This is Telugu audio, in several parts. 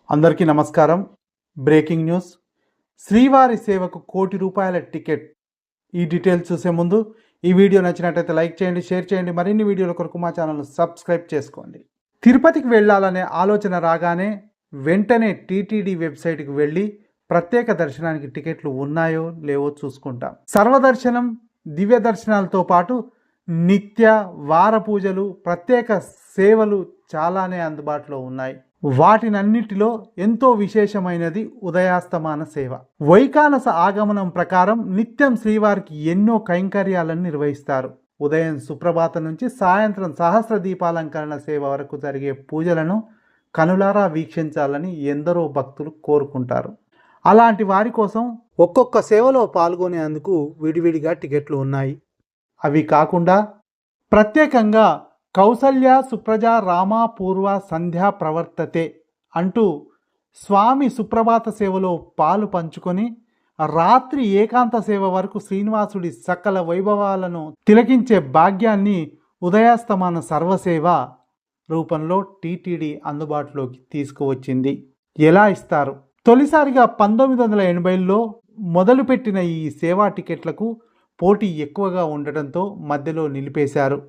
అందరికీ నమస్కారం. Breaking news. శ్రీవారి సేవకు ₹1,00,00,000 టికెట్. ఈ డీటెయిల్స్ చూసే ముందు ఈ వీడియో నచ్చినట్లయితే లైక్ చేయండి, షేర్ చేయండి. మరిన్ని వీడియోల కొరకు మా ఛానల్ను సబ్స్క్రైబ్ చేసుకోండి. తిరుపతికి వెళ్ళాలనే ఆలోచన రాగానే వెంటనే టీటీడీ వెబ్సైట్కి వెళ్ళి ప్రత్యేక దర్శనానికి టికెట్లు ఉన్నాయో లేవో చూసుకుంటాం. సర్వదర్శనం, దివ్య దర్శనాలతో పాటు నిత్య వార పూజలు, ప్రత్యేక సేవలు చాలానే అందుబాటులో ఉన్నాయి. వాటినన్నిటిలో ఎంతో విశేషమైనది ఉదయాస్తమాన సేవ. వైకానస ఆగమనం ప్రకారం నిత్యం శ్రీవారికి ఎన్నో కైంకర్యాలను నిర్వహిస్తారు. ఉదయం సుప్రభాతం నుంచి సాయంత్రం సహస్ర దీపాలంకరణ సేవ వరకు జరిగే పూజలను కనులారా వీక్షించాలని ఎందరో భక్తులు కోరుకుంటారు. అలాంటి వారి కోసం ఒక్కొక్క సేవలో పాల్గొనేందుకు విడివిడిగా టికెట్లు ఉన్నాయి. అవి కాకుండా ప్రత్యేకంగా కౌసల్య సుప్రజ రామ పూర్వ సంధ్యా ప్రవర్తతే అంటూ స్వామి సుప్రభాత సేవలో పాలు పంచుకొని రాత్రి ఏకాంత సేవ వరకు శ్రీనివాసుడి సకల వైభవాలను తిలకించే భాగ్యాన్ని ఉదయాస్తమాన సర్వసేవ రూపంలో టీటీడీ అందుబాటులోకి తీసుకువచ్చింది. ఎలా ఇస్తారు? తొలిసారిగా 1980లో మొదలుపెట్టిన ఈ సేవా టికెట్లకు పోటీ ఎక్కువగా ఉండటంతో మధ్యలో నిలిపేశారు.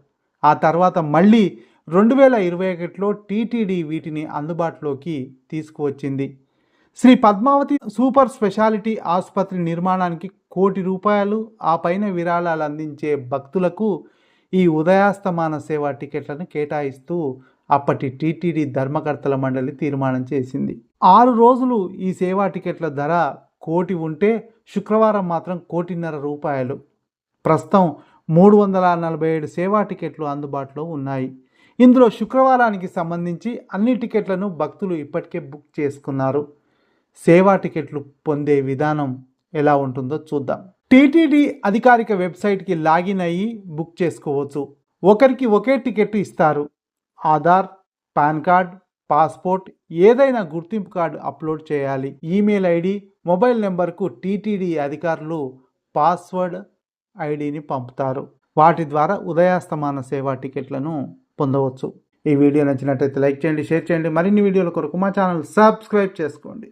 ఆ తర్వాత మళ్ళీ 2021లో టీటీడీ వీటిని అందుబాటులోకి తీసుకువచ్చింది. శ్రీ పద్మావతి సూపర్ స్పెషాలిటీ ఆసుపత్రి నిర్మాణానికి ₹1,00,00,000 ఆ పైన విరాళాలు అందించే భక్తులకు ఈ ఉదయాస్తమాన సేవా టికెట్లను కేటాయిస్తూ అప్పటి టీటీడీ ధర్మకర్తల మండలి తీర్మానం చేసింది. 6 రోజులు ఈ సేవా టికెట్ల ధర ₹1,00,00,000 ఉంటే శుక్రవారం మాత్రం ₹1,50,00,000. ప్రస్తుతం 347 సేవా టికెట్లు అందుబాటులో ఉన్నాయి. ఇందులో శుక్రవారానికి సంబంధించి అన్ని టికెట్లను భక్తులు ఇప్పటికే బుక్ చేసుకున్నారు. సేవా టికెట్లు పొందే విధానం ఎలా ఉంటుందో చూద్దాం. టీటీడీ అధికారిక వెబ్సైట్కి లాగిన్ అయ్యి బుక్ చేసుకోవచ్చు. ఒకరికి ఒకే టికెట్ ఇస్తారు. ఆధార్, పాన్ కార్డ్, పాస్పోర్ట్, ఏదైనా గుర్తింపు కార్డు అప్లోడ్ చేయాలి. ఈమెయిల్ ఐడి, మొబైల్ నెంబర్కు టీటీడీ అధికారులు పాస్వర్డ్ ఐడిని పంపుతారు. వాటి ద్వారా ఉదయాస్తమాన సేవా టికెట్లను పొందవచ్చు. ఈ వీడియో నచ్చినట్లయితే లైక్ చేయండి, షేర్ చేయండి. మరిన్ని వీడియోల కొరకు మా ఛానల్ సబ్స్క్రైబ్ చేసుకోండి.